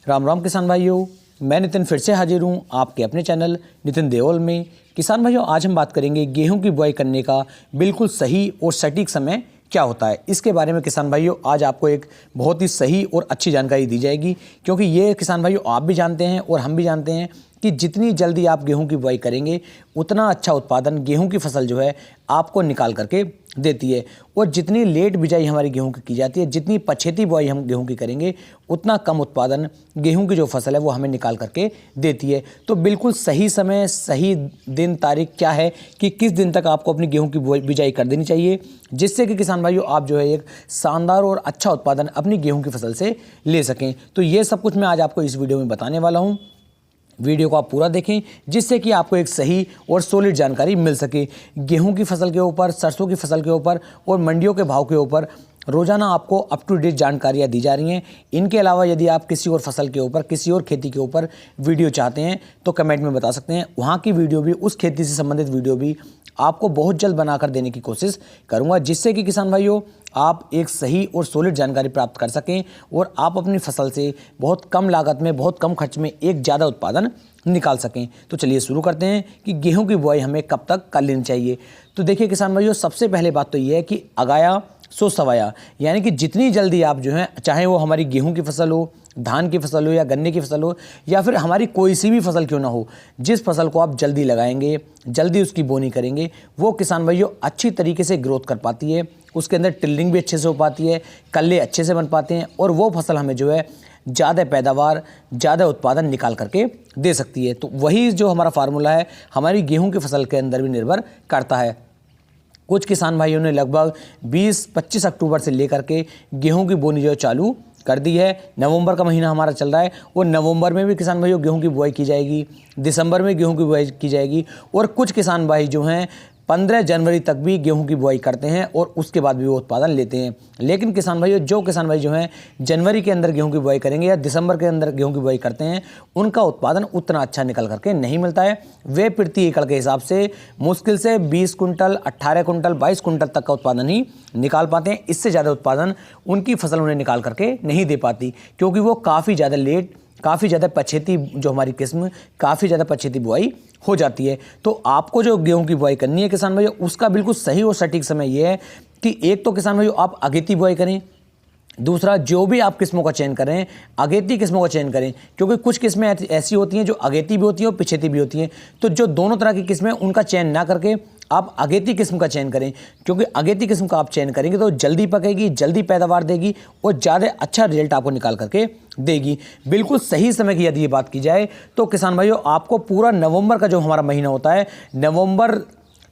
राम राम किसान भाइयों, मैं नितिन फिर से हाजिर हूँ आपके अपने चैनल नितिन देओल में। किसान भाइयों, आज हम बात करेंगे गेहूं की बुआई करने का बिल्कुल सही और सटीक समय क्या होता है। इसके बारे में किसान भाइयों आज आपको एक बहुत ही सही और अच्छी जानकारी दी जाएगी, क्योंकि ये किसान भाइयों आप भी जानते हैं और हम भी जानते हैं कि जितनी जल्दी आप गेहूं की बुआई करेंगे उतना अच्छा उत्पादन गेहूं की फसल जो है आपको निकाल करके देती है। और जितनी लेट बिजाई हमारी गेहूं की जाती है, जितनी पछेती बुआई हम गेहूं की करेंगे, उतना कम उत्पादन गेहूं की जो फसल है वो हमें निकाल करके देती है। तो बिल्कुल सही समय, सही दिन तारीख क्या है कि किस दिन तक आपको अपनी गेहूं की बिजाई कर देनी चाहिए, जिससे कि किसान भाइयों आप जो है एक शानदार और अच्छा उत्पादन अपनी गेहूं की फसल से ले सकें। तो ये सब कुछ मैं आज आपको इस वीडियो में बताने वाला हूँ। वीडियो को आप पूरा देखें, जिससे कि आपको एक सही और सॉलिड जानकारी मिल सके। गेहूं की फसल के ऊपर, सरसों की फसल के ऊपर और मंडियों के भाव के ऊपर रोजाना आपको अप टू डेट जानकारियाँ दी जा रही हैं। इनके अलावा यदि आप किसी और फसल के ऊपर, किसी और खेती के ऊपर वीडियो चाहते हैं तो कमेंट में बता सकते हैं। वहाँ की वीडियो भी, उस खेती से संबंधित वीडियो भी आपको बहुत जल्द बनाकर देने की कोशिश करूँगा, जिससे कि किसान भाइयों आप एक सही और सॉलिड जानकारी प्राप्त कर सकें और आप अपनी फसल से बहुत कम लागत में, बहुत कम खर्च में एक ज़्यादा उत्पादन निकाल सकें। तो चलिए शुरू करते हैं कि गेहूं की बुआई हमें कब तक कर लेनी चाहिए। तो देखिए किसान भाइयों, सबसे पहले बात तो ये है कि अगाया सो सवाया, यानी कि जितनी जल्दी आप जो है, चाहे वो हमारी गेहूं की फसल हो, धान की फसल हो या गन्ने की फसल हो या फिर हमारी कोई सी भी फसल क्यों ना हो, जिस फसल को आप जल्दी लगाएंगे, जल्दी उसकी बोनी करेंगे, वो किसान भाइयों अच्छी तरीके से ग्रोथ कर पाती है, उसके अंदर टिल्लिंग भी अच्छे से हो पाती है, कल्ले अच्छे से बन पाते हैं और वो फसल हमें जो है ज़्यादा पैदावार, ज़्यादा उत्पादन निकाल करके दे सकती है। तो वही जो हमारा फार्मूला है हमारी गेहूं की फसल के अंदर भी निर्भर करता है। कुछ किसान भाइयों ने लगभग 20-25 अक्टूबर से लेकर के गेहूं की बोनी जो चालू कर दी है। नवंबर का महीना हमारा चल रहा है और नवंबर में भी किसान भाइयों गेहूं की बुआई की जाएगी, दिसंबर में गेहूं की बुआई की जाएगी और कुछ किसान भाई जो हैं 15 जनवरी तक भी गेहूं की बुआई करते हैं और उसके बाद भी वो उत्पादन लेते हैं। लेकिन किसान भाइयों, जो किसान भाई जो हैं जनवरी के अंदर गेहूं की बुआई करेंगे या दिसंबर के अंदर गेहूं की बुआई करते हैं, उनका उत्पादन उतना अच्छा निकल करके नहीं मिलता है। वे प्रति एकड़ के हिसाब से मुश्किल से 20 कुंटल, 18 कुंटल, 22 कुंटल तक का उत्पादन ही निकाल पाते हैं। इससे ज़्यादा उत्पादन उनकी फसल उन्हें निकाल करके नहीं दे पाती, क्योंकि वो काफ़ी ज़्यादा लेट, काफ़ी ज़्यादा पछेती, जो हमारी किस्म काफ़ी ज़्यादा पछेती बुआई हो जाती है। तो आपको जो गेहूं की बुआई करनी है किसान भाइयों, उसका बिल्कुल सही और सटीक समय यह है कि एक तो किसान भाइयों आप अगेती बुआई करें, दूसरा जो भी आप किस्मों का चयन करें अगेती किस्मों का चयन करें, क्योंकि कुछ किस्में ऐसी होती हैं जो अगेती भी होती हैं और पिछेती भी होती हैं। तो जो दोनों तरह की किस्में, उनका चयन ना करके आप अगेती किस्म का चयन करें, क्योंकि अगेती किस्म का आप चयन करेंगे तो जल्दी पकेगी, जल्दी पैदावार देगी और ज़्यादा अच्छा रिजल्ट आपको निकाल करके देगी। बिल्कुल सही समय की यदि ये बात की जाए तो किसान भाइयों आपको पूरा नवंबर का जो हमारा महीना होता है, नवंबर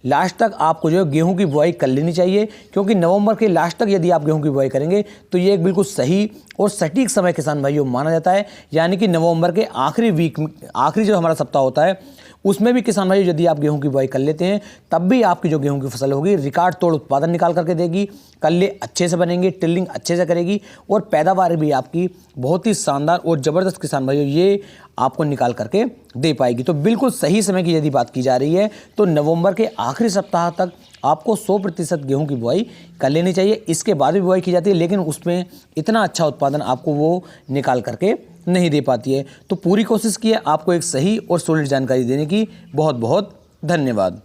लास्ट तक आपको जो है गेहूं की बुआई कर लेनी चाहिए, क्योंकि नवंबर के लास्ट तक यदि आप गेहूं की बुआई करेंगे तो ये एक बिल्कुल सही और सटीक समय किसान भाइयों माना जाता है। यानी कि नवंबर के आखिरी वीक, आखिरी जो हमारा सप्ताह होता है, उसमें भी किसान भाइयों यदि आप गेहूं की बुआई कर लेते हैं, तब भी आपकी जो गेहूं की फसल होगी रिकॉर्ड तोड़ उत्पादन निकाल करके देगी, कल्ले अच्छे से बनेंगे, टिल्लिंग अच्छे से करेगी और पैदावार भी आपकी बहुत ही शानदार और ज़बरदस्त किसान भाइयों ये आपको निकाल करके दे पाएगी। तो बिल्कुल सही समय की यदि बात की जा रही है तो नवंबर के आखिरी सप्ताह तक आपको 100% गेहूं की बुआई कर लेनी चाहिए। इसके बाद भी बुआई की जाती है, लेकिन उसमें इतना अच्छा उत्पादन आपको वो निकाल करके नहीं दे पाती है। तो पूरी कोशिश की है आपको एक सही और सॉलिड जानकारी देने की। बहुत बहुत धन्यवाद।